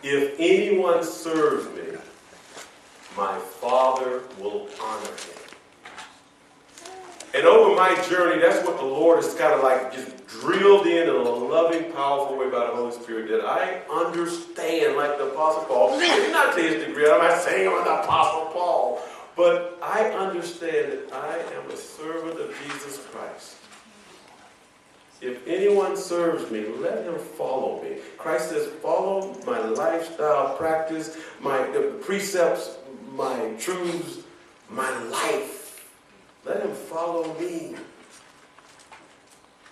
If anyone serves me, my Father will honor him. And over my journey, that's what the Lord is kind of like just drilled in a loving, powerful way by the Holy Spirit, that I understand, like the Apostle Paul. Not to his degree, I'm not saying I'm the Apostle Paul, but I understand that I am a servant of Jesus Christ. If anyone serves me, let him follow me. Christ says, follow my lifestyle practice, my precepts, my truths, my life. Let him follow me.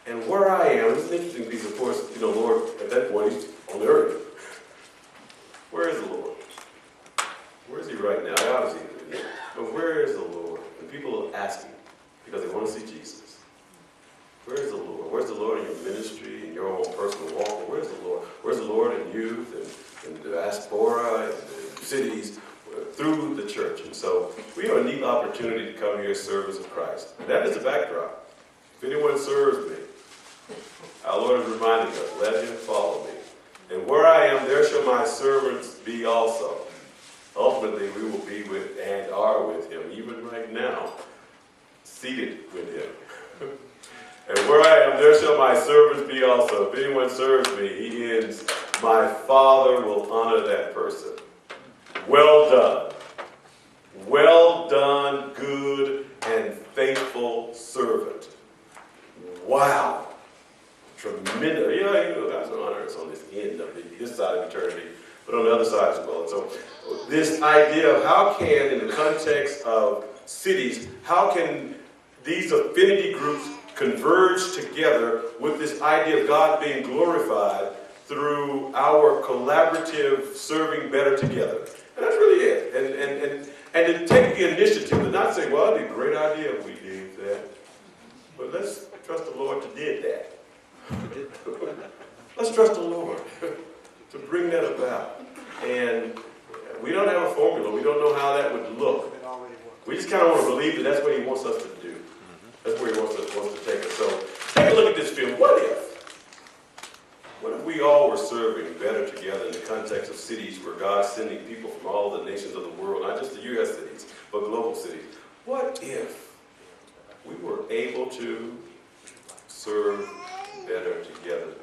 And where I am, it's an interesting piece, of course, Lord, at that point, he's on the earth. Where is the Lord? Where is he right now? I obviously know. But where is the Lord? And people are asking because they want to see Jesus. Where is the Lord? Where's the Lord in your ministry, in your own personal walk? Where's the Lord? Where's the Lord in youth and the diaspora and the cities? Through the church. And so we have a neat opportunity to come here as servants of Christ. And that is the backdrop. If anyone serves me, our Lord is reminding us, let him follow me. And where I am, there shall my servants be also. Ultimately, we will be with and are with him, even right now, seated with him. And where I am, there shall my servants be also. If anyone serves me, he ends, my Father will honor that person. Well done. Well done, good and faithful servant. Wow. Tremendous. God's going to honor us on this end of this side of eternity, but on the other side as well. And so this idea of how can, in the context of cities, how can these affinity groups converge together with this idea of God being glorified through our collaborative serving better together? And that's really it. And to take the initiative to not say, well, it'd be a great idea if we did that. But let's trust the Lord to did that. Let's trust the Lord to bring that about. And we don't have a formula. We don't know how that would look. We just kind of want to believe that that's what he wants us to do. That's where he wants to take us. So take a look at this film. What if we all were serving better together in the context of cities where God's sending people from all the nations of the world, not just the U.S. cities, but global cities? What if we were able to serve better together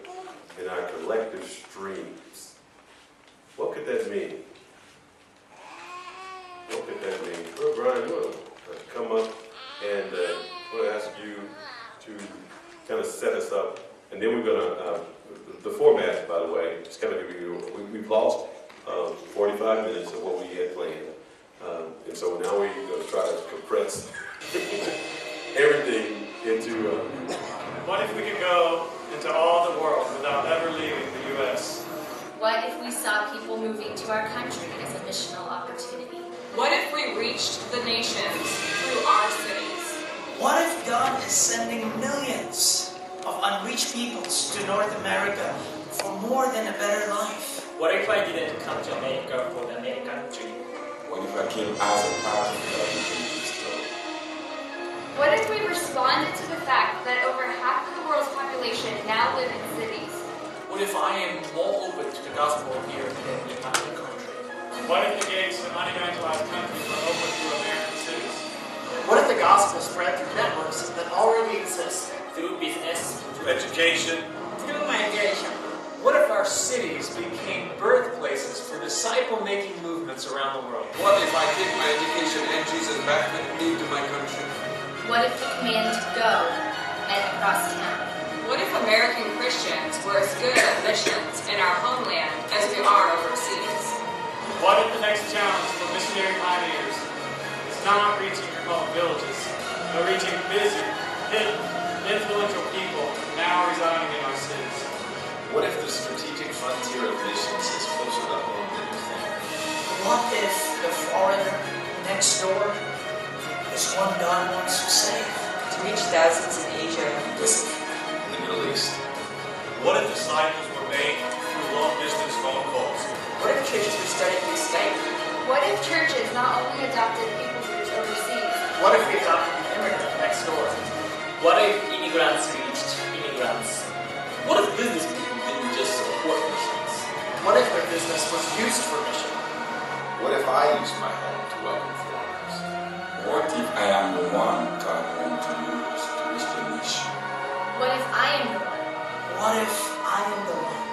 in our collective streams? What could that mean? What could that mean? Well, Brian, we'll come up and we'll ask you to kind of set us up, and then we're going to the format, by the way, just kind of give you, we've lost 45 minutes of what we had planned. And so now we're going to try to compress everything into... What if we could go into all the world without ever leaving the U.S.? What if we saw people moving to our country as a missional opportunity? What if we reached the nations through our cities? What if God is sending millions of unreached peoples to North America for more than a better life? What if I didn't come to America for the American dream? What if I came as a part of the story? What if we responded to the fact that over half of the world's population now live in cities? What if I am more open to the gospel here than in my own country? What if the gates of unevangelized countries were open to American cities? What if the gospel spread through networks that already exist? Through business, through education, through migration. What if our cities became birthplaces for disciple-making movements around the world? What if I take my education and Jesus back with me to my country? What if the command to go and across town? What if American Christians were as good at missions in our homeland as we are overseas? What if the next challenge for missionary pioneers is not reaching remote villages, but reaching busy, hidden, influential people now residing in our cities? What if the strategic frontier of missions is closer to home than you think? What if the foreigner next door is one God wants to save? To reach thousands in Asia, Pacific, in the Middle East. What if disciples were made through long-distance phone calls? What if churches were started through Skype? What if churches not only adopted people groups overseas? What if we adopted an immigrant next door? What if immigrants reached immigrants? What if business people didn't just support missions? What if the business was used for mission? What if I use my home to welcome foreigners? What if I am the one God wants to use to reach the niche? What if I am the one? What if I am the one?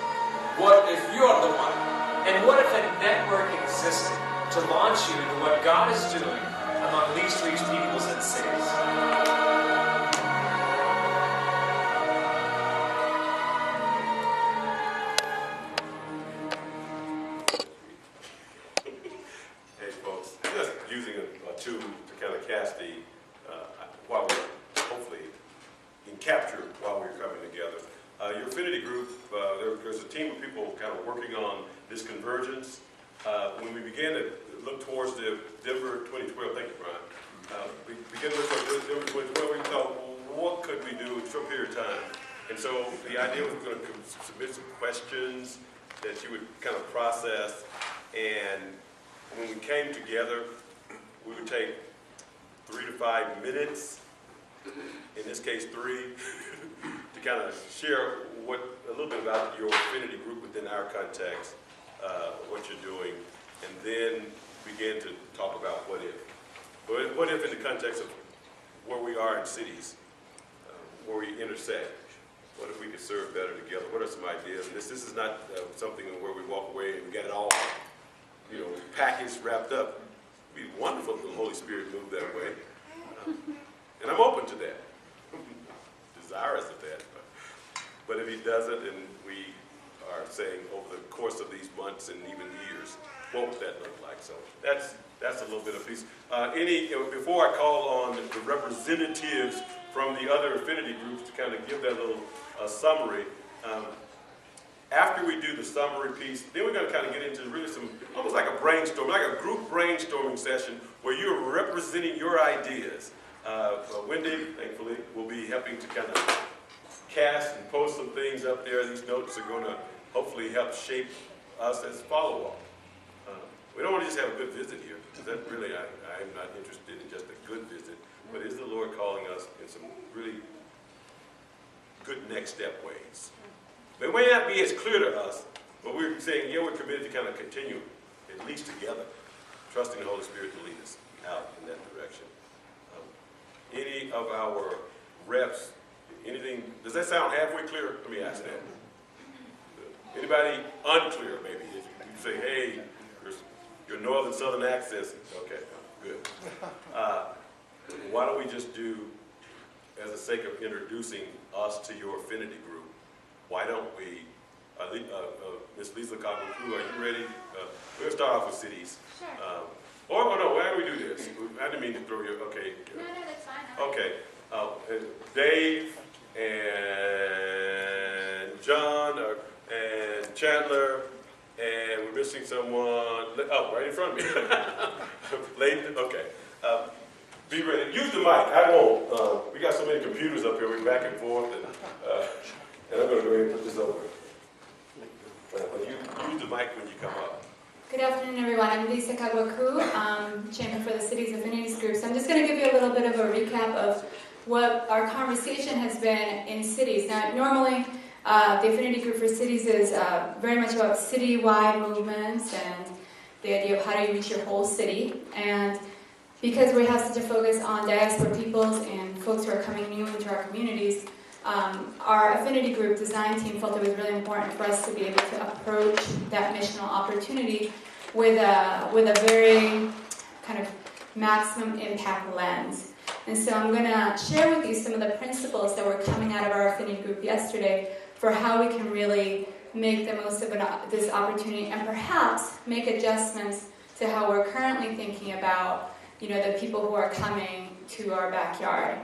What if you're the one? And what if a network existed to launch you into what God is doing among least reached peoples and cities? Hey folks, just using a tool to kind of cast the, while we're hopefully in capture while we're coming together. Your affinity group, there's a team of people kind of working on this convergence. When we began to look towards the Denver 2012, thank you, Brian. We began to look towards Denver 2012, we thought, well, what could we do in a short period of time? And so the idea was we're going to submit some questions that you would kind of process, and when we came together, we would take 3 to 5 minutes, in this case 3, to kind of share a little bit about your affinity group within our context, what you're doing, and then begin to talk about what if. What if in the context of where we are in cities, where we intersect, what if we could serve better together? What are some ideas? And this is not something where we walk away and we get it all, packaged, wrapped up. It'd be wonderful if the Holy Spirit moved that way. And I'm open to that, desirous of that. But if he doesn't, and we are saying over the course of these months and even years, what would that look like? So that's a little bit of piece. Before I call on the representatives from the other affinity groups to kind of give that little summary, after we do the summary piece, then we're going to kind of get into really some, almost like a brainstorm, like a group brainstorming session where you're representing your ideas. Wendy, thankfully, will be helping to kind of cast and post some things up there. These notes are going to hopefully help shape us as follow-up. We don't want to just have a good visit here, because that really, I am not interested in just a good visit, but is the Lord calling us in some really good next step ways? They may not be as clear to us, but we're saying, yeah, we're committed to kind of continue, at least together, trusting the Holy Spirit to lead us out in that direction. Any of our reps, anything, does that sound halfway clear? Let me ask that. Anybody unclear, maybe? If you say, hey, your northern southern accents, okay, good. Why don't we just do, as a sake of introducing us to your affinity group, why don't we, Ms. Lisa Kagaku, are you ready? We're going to start off with cities. Sure. No, why don't we do this? I didn't mean to throw you, okay. No, that's fine. Okay. Dave and John and Chandler, and we're missing someone. Oh, right in front of me. Layton, okay. Be ready. Use the mic. I won't. We got so many computers up here. We're back and forth, and I'm going to go ahead and put this over. But you use the mic when you come up. Good afternoon, everyone. I'm Lisa Kagwaku, champion for the Cities Affinities Group. So I'm just going to give you a little bit of a recap of what our conversation has been in cities. Now, normally, the Affinity Group for Cities is very much about city-wide movements and the idea of how do you reach your whole city. And because we have such a focus on diaspora peoples and folks who are coming new into our communities, our affinity group design team felt it was really important for us to be able to approach that missional opportunity with a very kind of maximum impact lens. And so I'm going to share with you some of the principles that were coming out of our affinity group yesterday for how we can really make the most of this opportunity and perhaps make adjustments to how we're currently thinking about, the people who are coming to our backyard.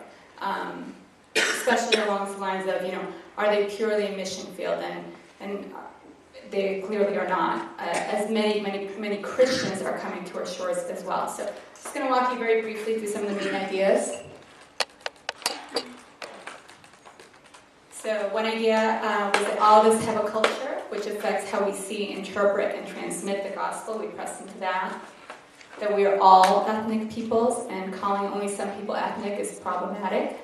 Especially along the lines of, are they purely a mission field? And they clearly are not. As many Christians are coming to our shores as well. So I'm just going to walk you very briefly through some of the main ideas. So one idea was that all of us have a culture, which affects how we see, interpret, and transmit the gospel. We press into that. That we are all ethnic peoples, and calling only some people ethnic is problematic.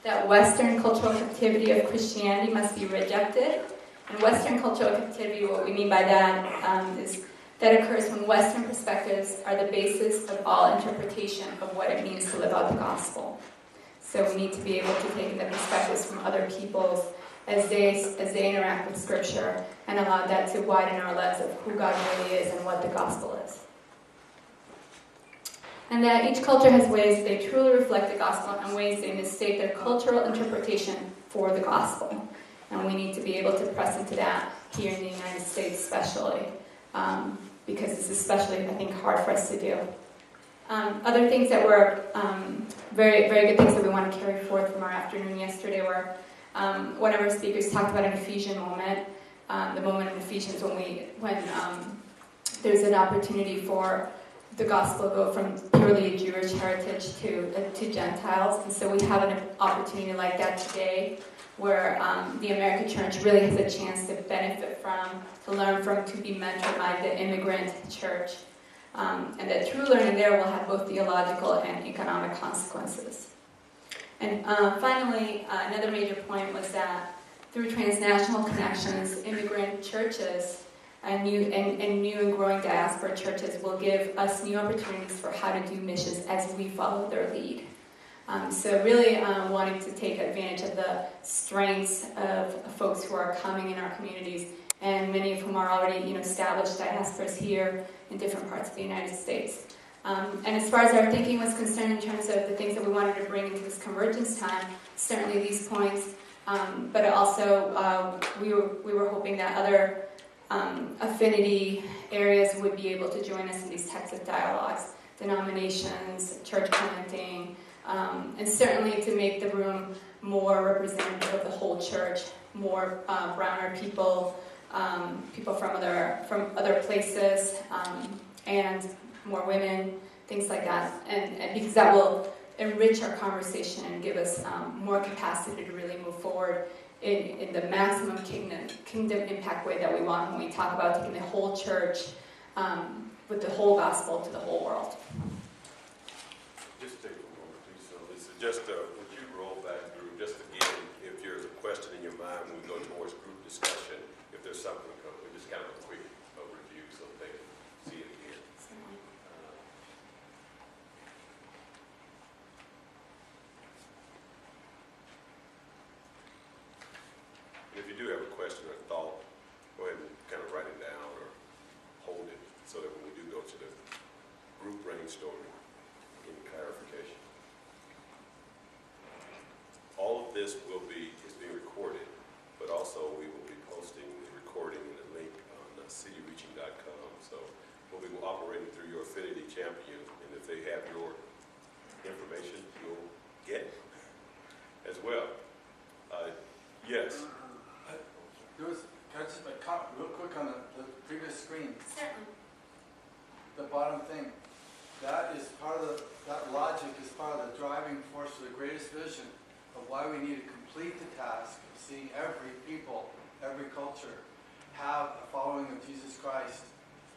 That Western cultural captivity of Christianity must be rejected, And Western cultural captivity, what we mean by that is that occurs when Western perspectives are the basis of all interpretation of what it means to live out the gospel. So we need to be able to take in the perspectives from other peoples as they interact with Scripture and allow that to widen our lens of who God really is and what the gospel is. And that each culture has ways they truly reflect the gospel and ways they mistake their cultural interpretation for the gospel. And we need to be able to press into that here in the United States especially, because it's especially, I think, hard for us to do. Other things that were very, very good things that we want to carry forth from our afternoon yesterday were one of our speakers talked about an Ephesian moment, the moment in Ephesians when there's an opportunity for the gospel to go from purely Jewish heritage to Gentiles. And so we have an opportunity like that today where the American church really has a chance to benefit from, to learn from, to be mentored by the immigrant church. And that through learning there will have both theological and economic consequences. And finally, another major point was that through transnational connections, immigrant churches and new and growing diaspora churches will give us new opportunities for how to do missions as we follow their lead. So really wanting to take advantage of the strengths of folks who are coming in our communities, and many of whom are already established diasporas here in different parts of the United States. And as far as our thinking was concerned in terms of the things that we wanted to bring into this convergence time, certainly these points, but also we were hoping that other affinity areas would be able to join us in these types of dialogues, denominations, church planting, and certainly to make the room more representative of the whole church, more browner people, people from other places, and more women, things like that, and because that will enrich our conversation and give us more capacity to really move forward in the maximum kingdom impact way that we want when we talk about taking the whole church with the whole gospel to the whole world. Just take a moment, please. So this is just would you roll back through just again if there's a question in your mind when we go towards group discussion, if there's something just kind of a quick overview so they can see it again. If you do have a question or a thought, go ahead and kind of write it down or hold it so that when we do go to the group brainstorming, any clarification. All of this is being recorded, but also we will be posting the recording and the link on CityReaching.com. So we'll be operating through your affinity champion, and if they have your information, you'll get it as well. Yes. Can I just make a comment real quick on the previous screen? Certainly. The bottom thing. That logic is part of the driving force of the greatest vision of why we need to complete the task of seeing every people, every culture, have a following of Jesus Christ.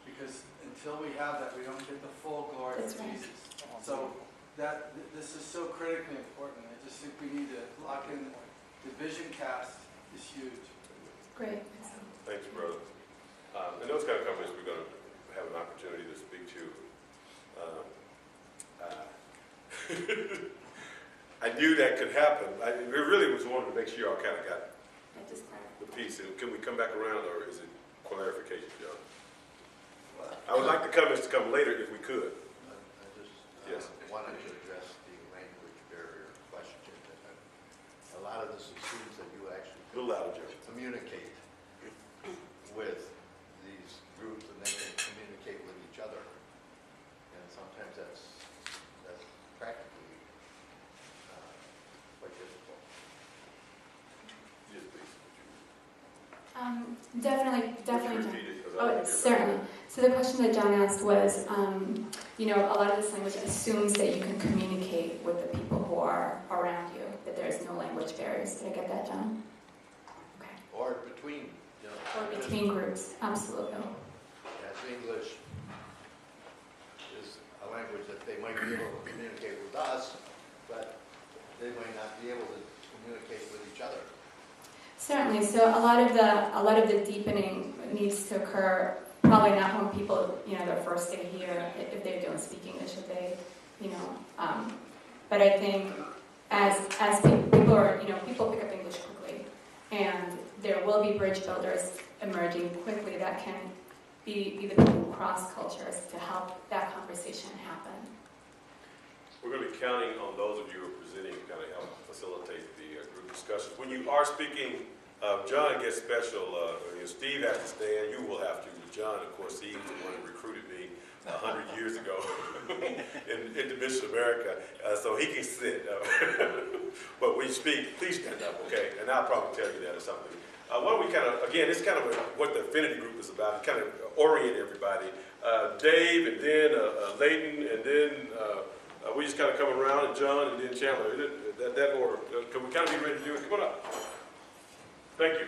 Because until we have that, we don't get the full glory of Jesus. So this is so critically important. I just think we need to lock in the vision cast is huge. Great. Thanks, brother. And those kind of companies we're going to have an opportunity to speak to. I knew that could happen. We really was wanting to make sure y'all kind of got the piece. Can we come back around, or is it clarification, John? I would like the comments to come later if we could. I just wanted to address the language barrier question. A lot of this assumes that you actually communicate with these groups, and they can communicate with each other. And sometimes that's practically quite difficult. Definitely. Oh, certainly. So the question that John asked was, a lot of this language assumes that you can communicate with the people who are around you, that there's no language barriers. Did I get that, John? Okay. Or between, Or between groups, absolutely. Yes, English is a language that they might be able to communicate with us, but they might not be able to communicate with each other. Certainly. So a lot of the deepening needs to occur probably not when people, their first day here, if they don't speak English, if they, but I think as people are, people pick up English quickly, and there will be bridge builders emerging quickly that can be the people who cross cultures to help that conversation happen. We're going to be counting on those of you who are presenting to kind of help facilitate the group discussions. When you are speaking, John gets special. Steve has to stand. You will have to. John, of course, he's the one who recruited me 100 years ago into Mission America, so he can sit. But when you speak, please stand up, okay? And I'll probably tell you that or something. Why don't we kind of, again, it's kind of what the affinity group is about, kind of orient everybody. Dave, and then Layton, and then we just kind of come around, and John, and then Chandler. That order. Can we kind of be ready to do it? Come on up. Thank you.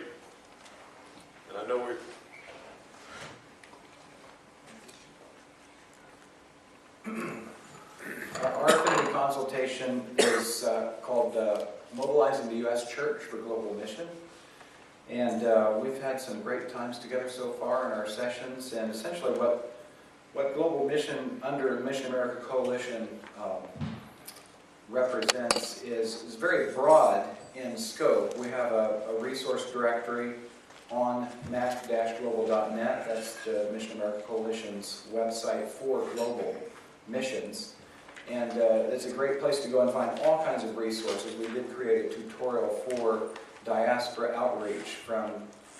And I know we're... Our affinity consultation is called Mobilizing the U.S. Church for Global Mission. And we've had some great times together so far in our sessions. And essentially what Global Mission under the Mission America Coalition represents is very broad in scope. We have a resource directory on mac-global.net. That's the Mission America Coalition's website for global missions. And it's a great place to go and find all kinds of resources. We did create a tutorial for diaspora outreach from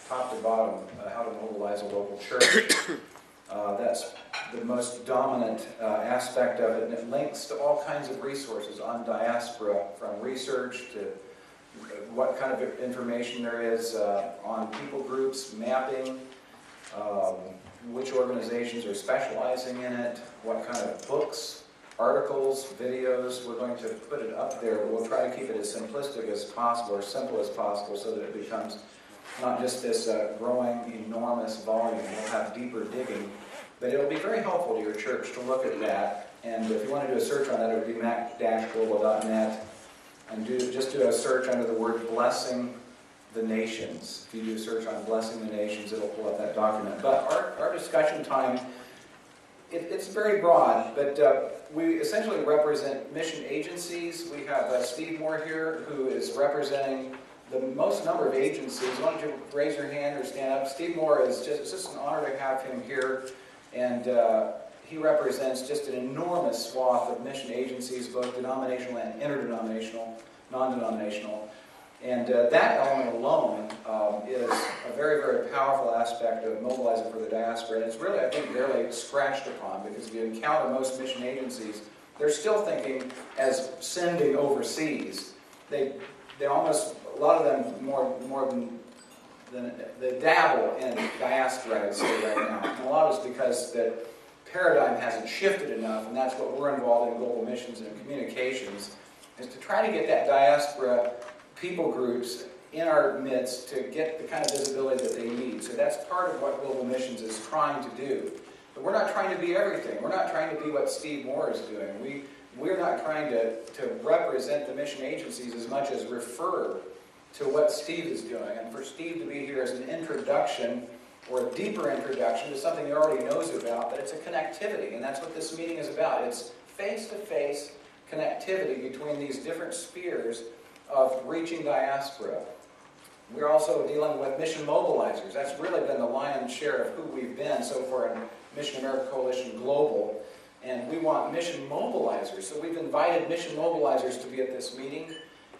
top to bottom, how to mobilize a local church. That's the most dominant aspect of it, and it links to all kinds of resources on diaspora, from research to what kind of information there is on people groups, mapping, which organizations are specializing in it, what kind of books, articles, videos. We're going to put it up there. We'll try to keep it as simplistic as possible, or simple as possible, so that it becomes not just this growing, enormous volume. We'll have deeper digging, but it'll be very helpful to your church to look at that. And if you want to do a search on that, it would be mac-global.net, and just do a search under the word blessing the nations. If you do a search on blessing the nations, it'll pull up that document. But our discussion time, it's very broad, but we essentially represent mission agencies. We have Steve Moore here, who is representing the most number of agencies. Why don't you raise your hand or stand up? Steve Moore it's just an honor to have him here, and he represents just an enormous swath of mission agencies, both denominational and interdenominational, non-denominational. And that element alone is a very, very powerful aspect of mobilizing for the diaspora. And it's really, I think, barely scratched upon, because if you encounter most mission agencies, they're still thinking as sending overseas. They almost, a lot of them more than they dabble in diaspora, I'd say, right now. And a lot of it's because the paradigm hasn't shifted enough, and that's what we're involved in global missions and communications, is to try to get that diaspora people groups in our midst to get the kind of visibility that they need. So that's part of what Global Missions is trying to do. But we're not trying to be everything. We're not trying to be what Steve Moore is doing. We're not trying to represent the mission agencies as much as refer to what Steve is doing. And for Steve to be here as an introduction, or a deeper introduction to something he already knows about, but it's a connectivity, and that's what this meeting is about. It's face-to-face connectivity between these different spheres of reaching diaspora. We're also dealing with mission mobilizers. That's really been the lion's share of who we've been so far in Mission America Coalition Global. And we want mission mobilizers. So we've invited mission mobilizers to be at this meeting.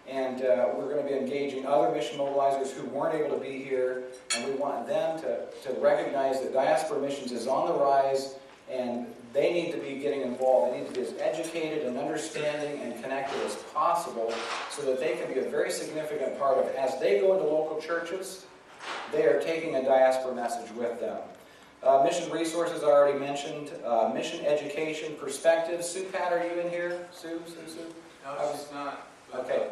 And we're going to be engaging other mission mobilizers who weren't able to be here. And we want them to recognize that diaspora missions is on the rise, and they need to be getting involved. They need to be as educated and understanding and connected as possible, so that they can be a very significant part of, as they go into local churches, they are taking a diaspora message with them. Mission resources I already mentioned. Mission education perspectives. Sue Pat, are you in here? Sue? No, she's not. Okay.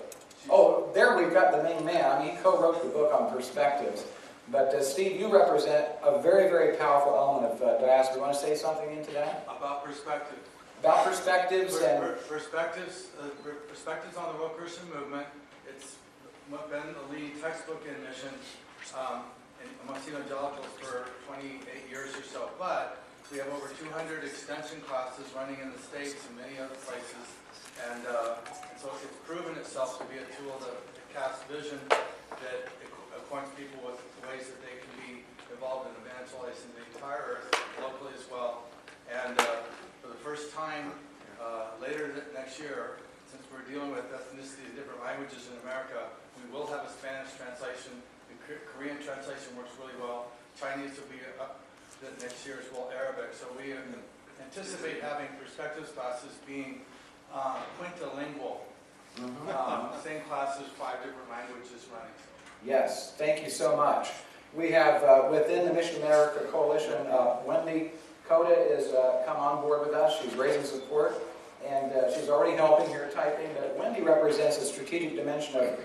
Oh, there we've got the main man. I mean, he co-wrote the book on perspectives. But Steve, you represent a very, very powerful element of diaspora. You want to say something into that? About perspective. About perspectives and... Perspectives on the World Christian movement. It's been the lead textbook in mission amongst evangelicals for 28 years or so. But we have over 200 extension classes running in the States and many other places. And so it's proven itself to be a tool to cast vision that acquaints people with ways that they can be involved in evangelizing the entire earth, locally as well. And for the first time later next year, since we're dealing with ethnicity and different languages in America, we will have a Spanish translation. The Korean translation works really well. Chinese will be up next year as well, Arabic. So we anticipate having perspectives classes being quintilingual. Same classes, 5 different languages running. Yes, thank you so much. We have within the Mission America Coalition, Wendy Coda is come on board with us. She's raising support, and she's already helping here typing. But Wendy represents a strategic dimension of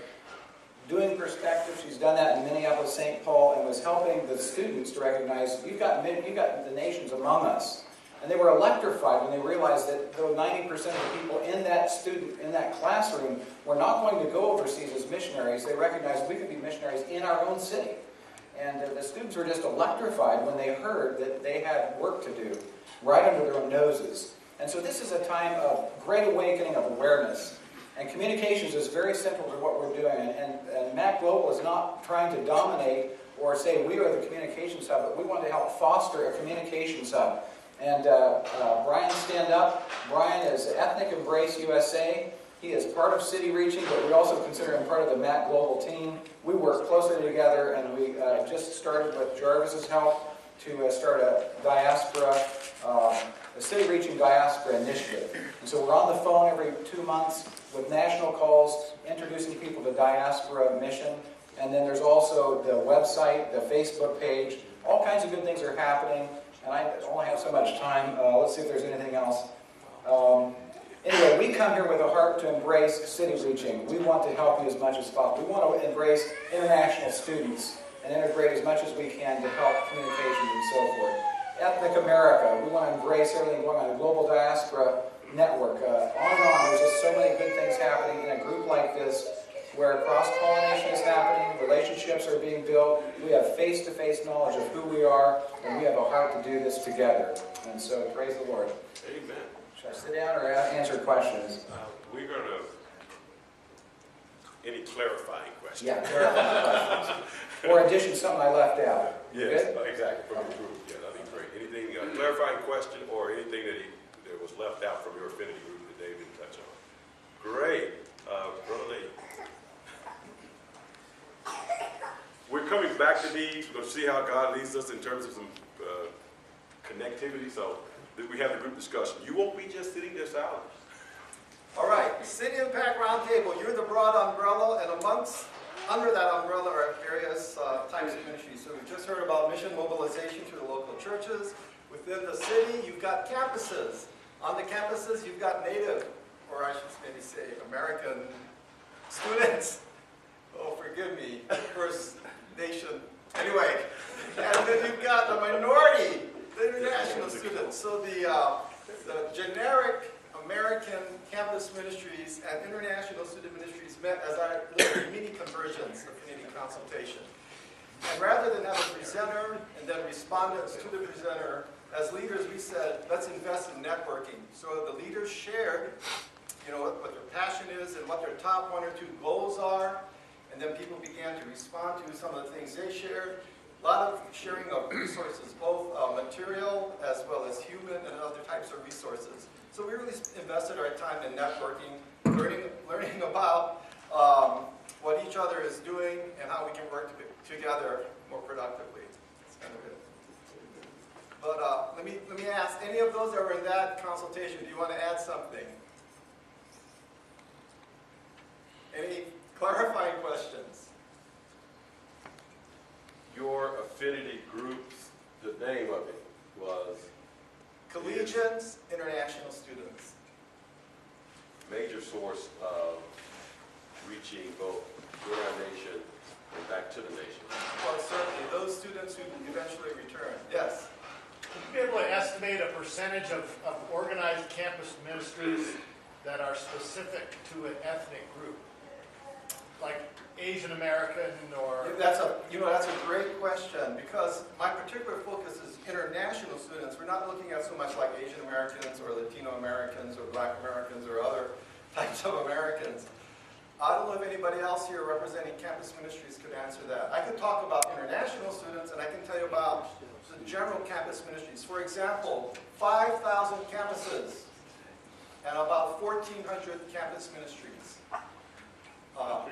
doing perspective. She's done that in Minneapolis, St. Paul, and was helping the students to recognize you've got the nations among us. And they were electrified when they realized that though 90% of the people in that classroom were not going to go overseas as missionaries, they recognized we could be missionaries in our own city. And the students were just electrified when they heard that they had work to do right under their own noses. And so this is a time of great awakening of awareness. And communications is very simple to what we're doing. And MAC Global is not trying to dominate or say we are the communications hub, but we want to help foster a communications hub. And Brian, stand up. Brian is Ethnic Embrace USA. He is part of CityReaching, but we also consider him part of the MAC Global team. We work closely together, and we just started with Jarvis's help to start a diaspora, a CityReaching diaspora initiative. And so we're on the phone every 2 months with national calls, introducing people to diaspora mission. And then there's also the website, the Facebook page. All kinds of good things are happening. And I only have so much time. Let's see if there's anything else. Anyway, we come here with a heart to embrace CityReaching. We want to help you as much as possible. We want to embrace international students and integrate as much as we can to help communications and so forth. Ethnic America, we want to embrace everything going on. The Global Diaspora Network, on and on. There's just so many good things happening in a group like this where cross-pollination is happening, relationships are being built, we have face-to-face knowledge of who we are, and we have a heart to do this together. And so, praise the Lord. Amen. Should I sit down or answer questions? We're going to... Any clarifying questions? Yeah, clarifying questions. Or addition, something I left out. Yes, good? exactly, from the group. Yeah, that'd be great. Anything, clarifying question or anything that was left out from your affinity group that Dave didn't touch on? Great. Brother Lee. We're coming back to these. We're going to see how God leads us in terms of some connectivity. So we have the group discussion. You won't be just sitting there silent. All right, City Impact Roundtable, you're the broad umbrella, and under that umbrella are various types of ministries. So we've just heard about mission mobilization through the local churches. Within the city, you've got campuses. On the campuses, you've got Native, or I should maybe say American students. Oh, forgive me, First Nation. Anyway, and then you've got the minority, the international students. So the generic American campus ministries and international student ministries met as our little mini conversions of community consultation. And rather than have a presenter and then respondents to the presenter, as leaders we said, let's invest in networking. So the leaders shared, what their passion is and what their top 1 or 2 goals are. And then people began to respond to some of the things they shared. A lot of sharing of resources, both material as well as human and other types of resources. So we really invested our time in networking, learning about what each other is doing and how we can work together more productively. That's kind of it. But let me ask, any of those that were in that consultation, do you want to add something? Any clarifying questions? Your affinity groups, the name of it was? Collegians, international students. Major source of reaching both your nation and back to the nation. Well, certainly, those students who eventually return. Yes? Would you be able to estimate a percentage of organized campus ministries that are specific to an ethnic group? Like Asian American or? That's a great question, because my particular focus is international students. We're not looking at so much like Asian Americans or Latino Americans or Black Americans or other types of Americans. I don't know if anybody else here representing campus ministries could answer that. I could talk about international students, and I can tell you about the general campus ministries. For example, 5,000 campuses and about 1,400 campus ministries are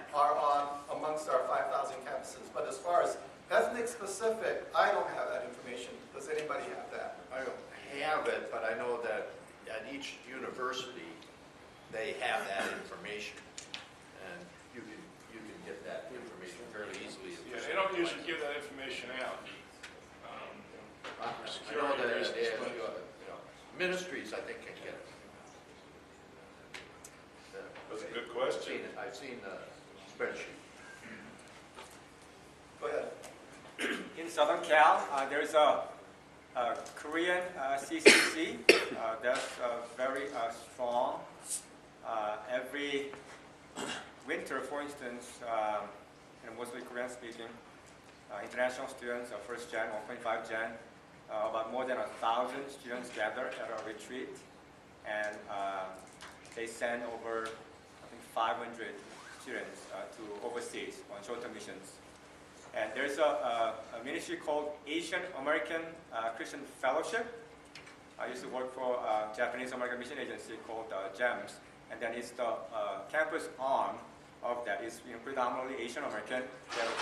amongst our 5,000 campuses. But as far as ethnic specific, I don't have that information. Does anybody have that? I don't have it, but I know that at each university, they have that information. And you can get that information fairly easily. Yeah, they don't usually give that information out. I know that ministries, I think, can get it. That's a good question. I've seen the spreadsheet. Go ahead. In Southern Cal, there's a Korean CCC that's very strong. Every winter, for instance, and mostly Korean speaking, international students, first gen, 1.5 gen, about more than 1,000 students gather at a retreat, and they send over, I think, 500 students to overseas on short-term missions. And there's a ministry called Asian American Christian Fellowship. I used to work for a Japanese American mission agency called GEMS, and then it's the campus arm of that. It's predominantly Asian American. They have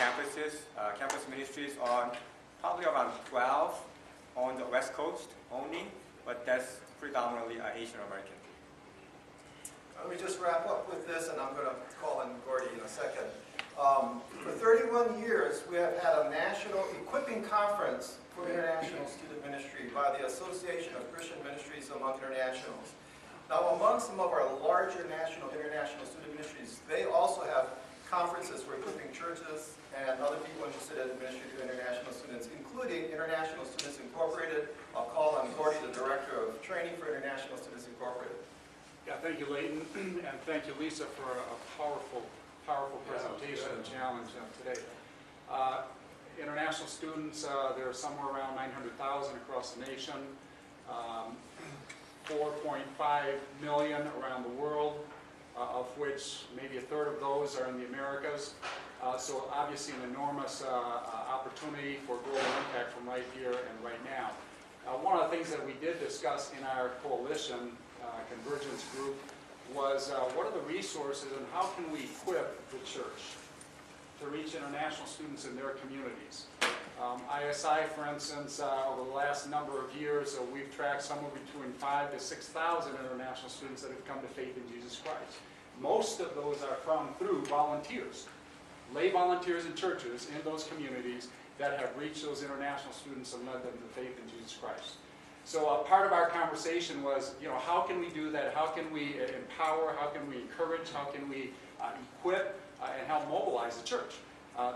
campus ministries on probably around 12 on the West Coast only, but that's predominantly Asian American. Let me just wrap up with this, and I'm going to call in Gordy in a second. For 31 years, we have had a national equipping conference for international student ministry by the Association of Christian Ministries Among Internationals. Now, among some of our larger international student ministries, they also have conferences for equipping churches and other people interested in ministry to international students, including International Students Incorporated. I'll call on Gordy, the Director of Training for International Students Incorporated. Yeah, thank you, Leighton, and thank you, Lisa, for a powerful presentation and challenge today. International students, there are somewhere around 900,000 across the nation, 4.5 million around the world, of which maybe a third of those are in the Americas. So obviously an enormous opportunity for global impact from right here and right now. One of the things that we did discuss in our coalition convergence group was what are the resources and how can we equip the church to reach international students in their communities. ISI, for instance, over the last number of years, we've tracked somewhere between 5,000 to 6,000 international students that have come to faith in Jesus Christ. Most of those are come through volunteers, lay volunteers in churches in those communities that have reached those international students and led them to faith in Jesus Christ. So part of our conversation was, how can we do that? How can we empower? How can we encourage? How can we equip and help mobilize the church?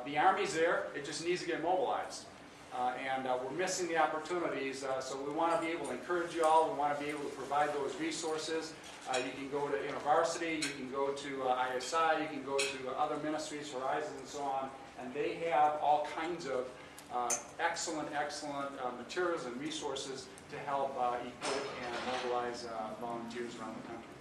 The Army's there. It just needs to get mobilized. And we're missing the opportunities. So we want to be able to encourage you all. We want to be able to provide those resources. You can go to InterVarsity. You can go to ISI. You can go to other ministries, Horizon, and so on. And they have all kinds of excellent materials and resources to help equip and mobilize volunteers around the country.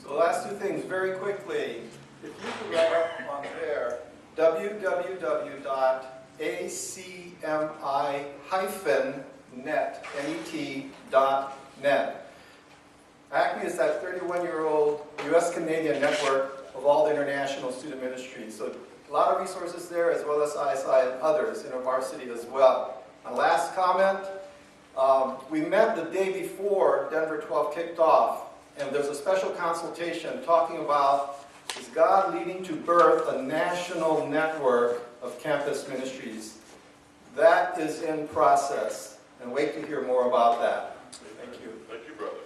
So the last two things, very quickly. If you could write up on there, www.acmi-net. ACME is that 31-year-old U.S.-Canadian network of all the international student ministries. So a lot of resources there, as well as ISI and others, InterVarsity as well. My last comment, we met the day before Denver 12 kicked off, and there's a special consultation talking about, is God leading to birth a national network of campus ministries? That is in process, and wait to hear more about that. Thank you. Thank you, brother.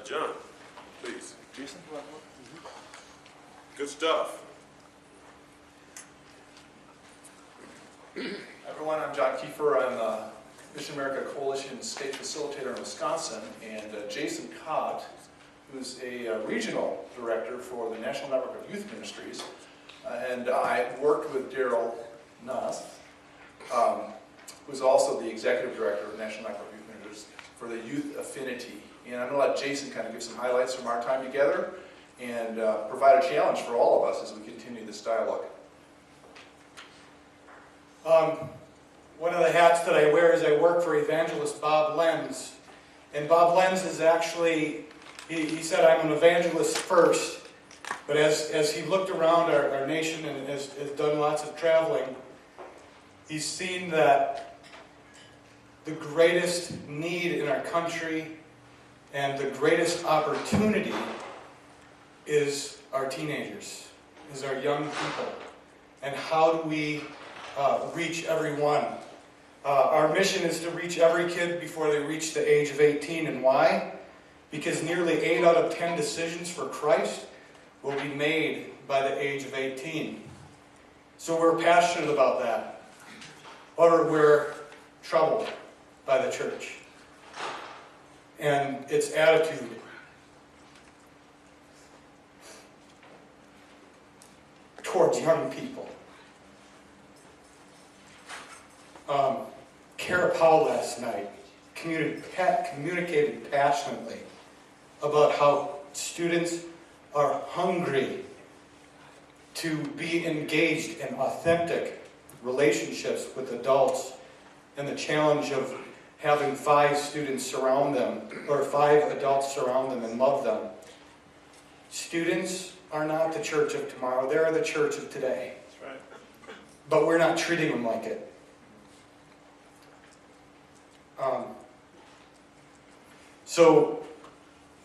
John, please. Good stuff. Everyone, I'm John Kiefer. I'm the Mission America Coalition State Facilitator in Wisconsin, and Jason Cott, who's a regional director for the National Network of Youth Ministries, And I worked with Daryl Nuss, who's also the executive director of National Network of Youth Ministers for the Youth Affinity. And I'm going to let Jason kind of give some highlights from our time together and provide a challenge for all of us as we continue this dialogue. One of the hats that I wear is I work for evangelist Bob Lenz. And Bob Lenz is actually, he said, I'm an evangelist first. But as he looked around our nation and has done lots of traveling, he's seen that the greatest need in our country and the greatest opportunity is our teenagers, is our young people. And how do we reach everyone? Our mission is to reach every kid before they reach the age of 18. And why? Because nearly 8 out of 10 decisions for Christ will be made by the age of 18. So we're passionate about that. Or we're troubled by the church and its attitude. Towards young people. Kara Powell last night communicated passionately about how students are hungry to be engaged in authentic relationships with adults, and the challenge of having 5 students surround them, or 5 adults surround them and love them. Students are not the church of tomorrow, they're the church of today. That's right. But we're not treating them like it. So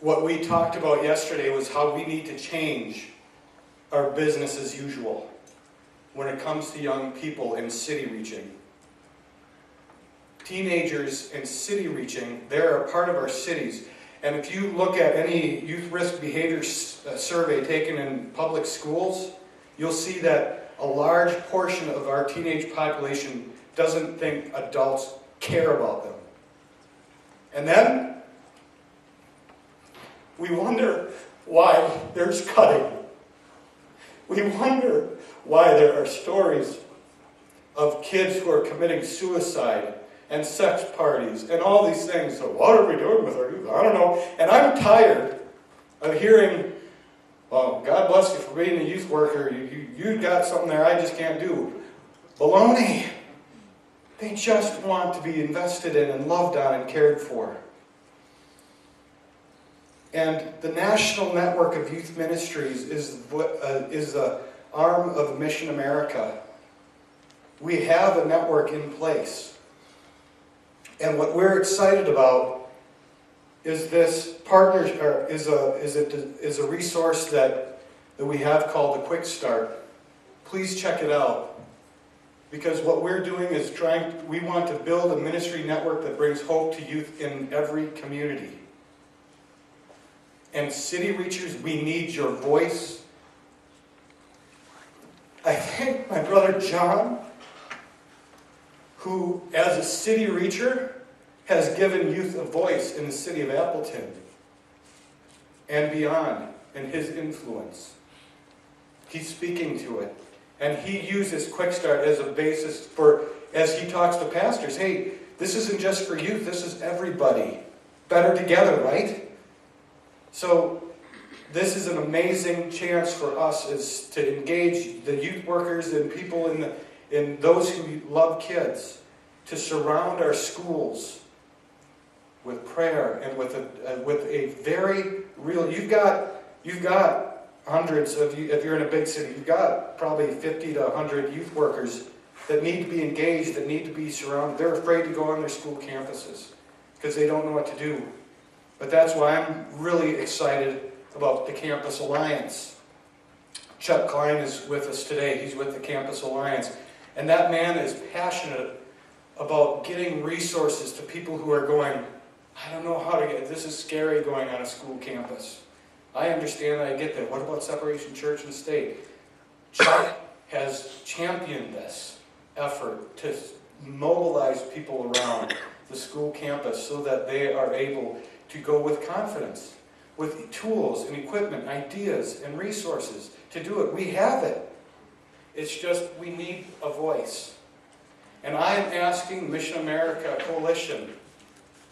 what we talked about yesterday was how we need to change our business as usual when it comes to young people in CityReaching. Teenagers in CityReaching, they're a part of our cities. And if you look at any youth risk behavior survey taken in public schools, you'll see that a large portion of our teenage population doesn't think adults care about them. And then we wonder why there's cutting. We wonder why there are stories of kids who are committing suicide and sex parties and all these things. So what are we doing with our youth? I don't know. And I'm tired of hearing, well, God bless you for being a youth worker. You got something there I just can't do. Baloney. They just want to be invested in and loved on and cared for. And the National Network of Youth Ministries is the arm of Mission America. We have a network in place. And what we're excited about is this partnership, is a resource that we have called the Quick Start. Please check it out. Because what we're doing is we want to build a ministry network that brings hope to youth in every community. And City Reachers, we need your voice. I think my brother John, who as a City Reacher has given youth a voice in the city of Appleton and beyond, in his influence. He's speaking to it. And he uses Quick Start as a basis for, as he talks to pastors, hey, this isn't just for youth, this is everybody. Better together, right? So this is an amazing chance for us is to engage the youth workers and people in those who love kids, to surround our schools with prayer and with a very real. You've got hundreds of you. If you're in a big city, you've got probably 50 to 100 youth workers that need to be engaged, that need to be surrounded. They're afraid to go on their school campuses because they don't know what to do. But that's why I'm really excited about the Campus Alliance. Chuck Klein is with us today. He's with the Campus Alliance. And that man is passionate about getting resources to people who are going, I don't know how to get, this is scary going on a school campus. I understand, I get that. What about separation church and state? Chuck has championed this effort to mobilize people around the school campus so that they are able to go with confidence, with tools and equipment, ideas and resources to do it. We have it. It's just we need a voice. And I am asking Mission America Coalition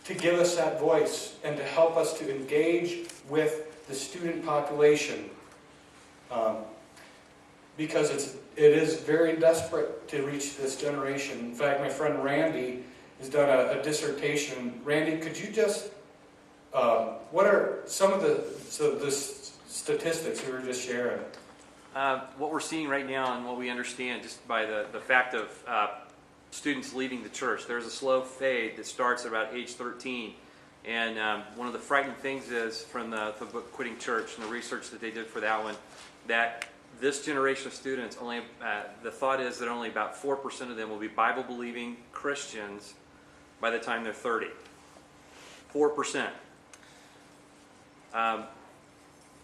to give us that voice and to help us to engage with the student population. Because it is very desperate to reach this generation. In fact, my friend Randy has done a dissertation. Randy, could you just, what are some of the statistics you were just sharing? What we're seeing right now and what we understand just by the fact of students leaving the church, there's a slow fade that starts at about age 13. And one of the frightening things is from the book Quitting Church and the research that they did for that one, that this generation of students, the thought is that only about 4% of them will be Bible-believing Christians by the time they're 30. 4%.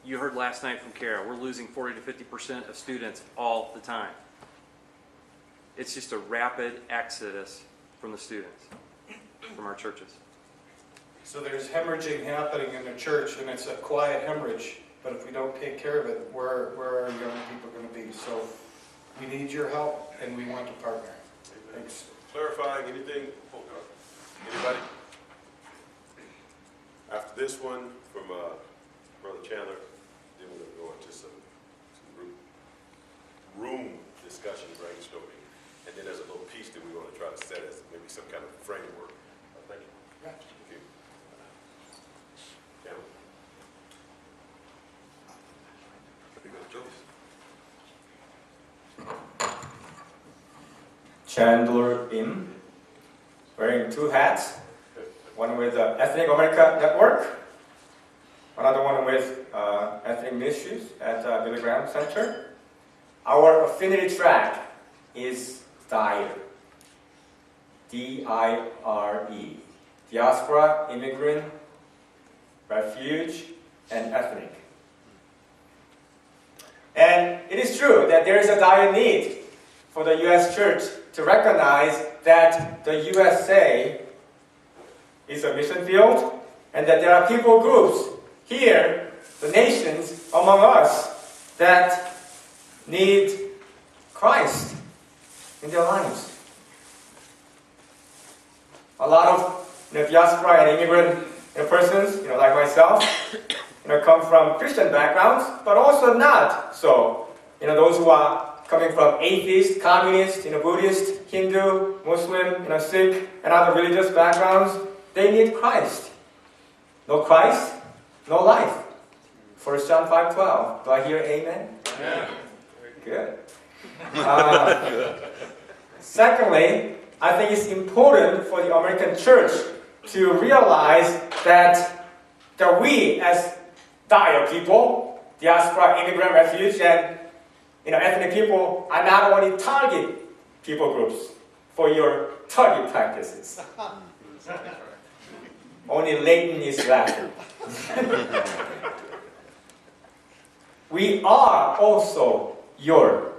You heard last night from Kara, we're losing 40 to 50% of students all the time. It's just a rapid exodus from the students, from our churches. So there's hemorrhaging happening in the church, and it's a quiet hemorrhage. But if we don't take care of it, where are our young people going to be? So we need your help, and we want to partner. Thanks. Clarifying anything? Anybody? After this one from Brother Chandler, then we're going to go into some room discussion, brainstorming, and then there's a little piece that we want to try to set as maybe some kind of framework. Thank you. Yeah. Thank you. Chandler. Chandler Im, wearing two hats, one with Ethnic America Network, another one with Ethnic Ministries at Billy Graham Center. Our affinity track is DIRE, D-I-R-E, Diaspora, Immigrant, Refuge, and Ethnic. And it is true that there is a dire need for the U.S. church to recognize that the USA is a mission field and that there are people groups here, the nations among us, that need Christ in their lives. A lot of diaspora and immigrant persons, like myself, come from Christian backgrounds, but also not so. Those who are coming from atheist, communist, Buddhist, Hindu, Muslim, Sikh, and other religious backgrounds, they need Christ. No Christ, no life. 1 John 5:12. Do I hear amen? Yeah. Good. Secondly, I think it's important for the American church to realize that we as dire people, diaspora, immigrant, refuge, and ethnic people are not only target people groups for your target practices. Only Leighton is laughing. We are also your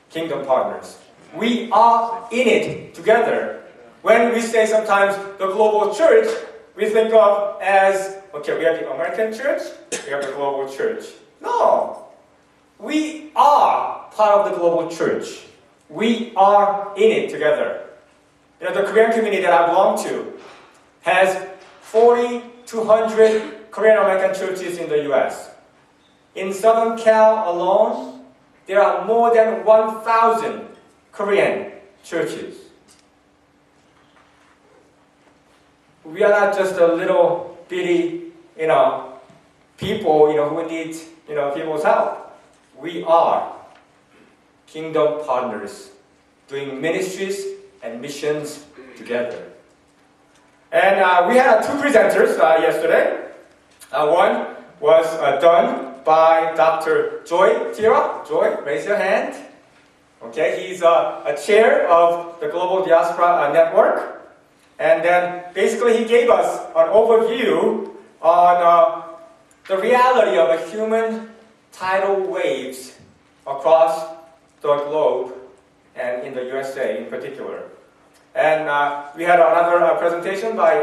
kingdom partners. We are in it together. When we say sometimes the global church, we think of as, okay, we have the American church, we have the global church. No. We are part of the global church. We are in it together. The Korean community that I belong to has 4,200 Korean American churches in the U.S. In Southern Cal alone, there are more than 1,000 Korean churches. We are not just a little bitty, people, who need, people's help. We are kingdom partners doing ministries and missions together. And we had two presenters yesterday. One was done by Dr. Joy Tira. Joy, raise your hand. Okay, he's a chair of the Global Diaspora Network. And then basically he gave us an overview on the reality of a human tidal waves across the globe and in the USA in particular. And we had another presentation by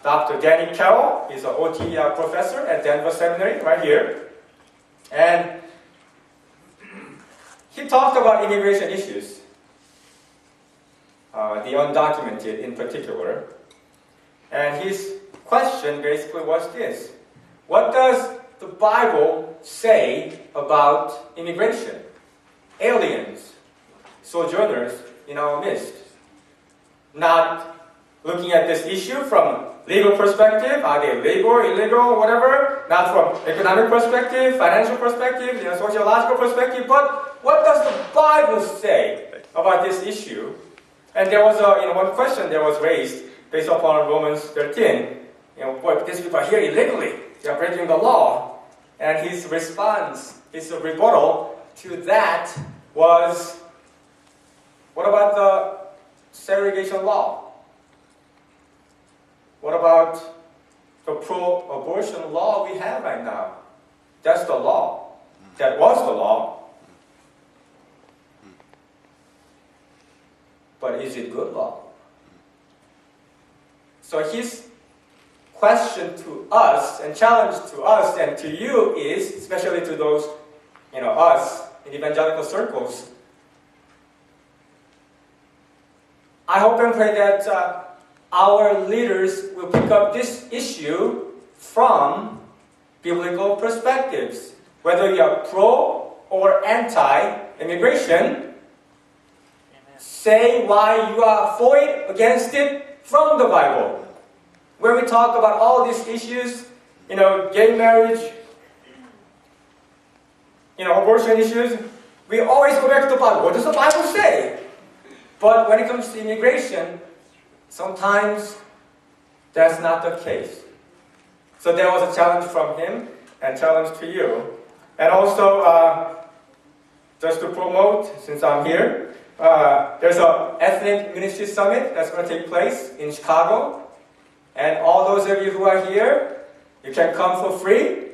Dr. Danny Carroll. He's an OT professor at Denver Seminary right here. And he talked about immigration issues, the undocumented in particular. And his question basically was this: what does the Bible say about immigration, aliens, sojourners in our midst? Not looking at this issue from legal perspective, are they legal, illegal, whatever, not from economic perspective, financial perspective, sociological perspective, but what does the Bible say about this issue? And there was one question that was raised based upon Romans 13. Boy, these people are here illegally, they are breaking the law. And his response, his rebuttal to that was, what about the segregation law? What about the pro-abortion law we have right now? That's the law. That was the law. But is it good law? So his question to us and challenge to us and to you is, especially to those, us in evangelical circles, I hope and pray that our leaders will pick up this issue from biblical perspectives. Whether you are pro or anti-immigration, say why you are for it, against it, from the Bible. When we talk about all these issues, gay marriage, abortion issues, we always go back to the Bible. What does the Bible say? But when it comes to immigration, sometimes that's not the case. So there was a challenge from him and challenge to you. And also, just to promote, since I'm here, there's an ethnic ministry summit that's going to take place in Chicago. And all those of you who are here, you can come for free.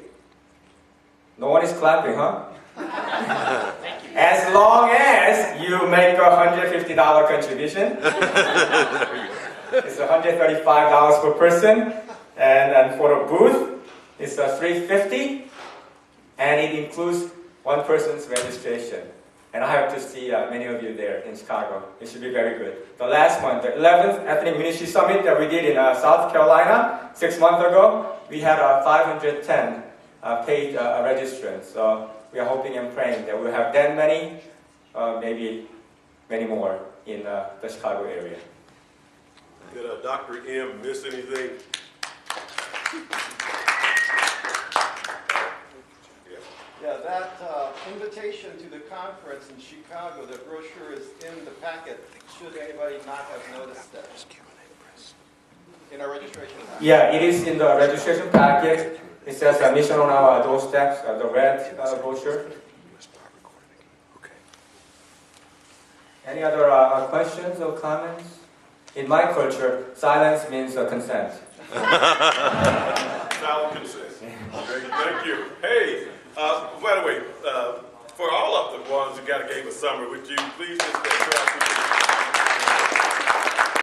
No one is clapping, huh? As long as you make a $150 contribution. It's $135 per person, and for the booth, it's $350, and it includes one person's registration. And I hope to see many of you there in Chicago. It should be very good. The last one, the 11th Ethnic Ministry Summit that we did in South Carolina 6 months ago, we had 510 paid registrants. So we are hoping and praying that we'll have that many, maybe many more in the Chicago area. Did Dr. M miss anything? Yeah, that invitation to the conference in Chicago, the brochure is in the packet. Should anybody not have noticed that? In our registration packet. Yeah, it is in the registration packet. It says mission on our doorsteps, the red brochure. Any other questions or comments? In my culture, silence means consent. Silent consent. Great, thank you. Hey, by the way, for all of the ones who gave a summary, would you please just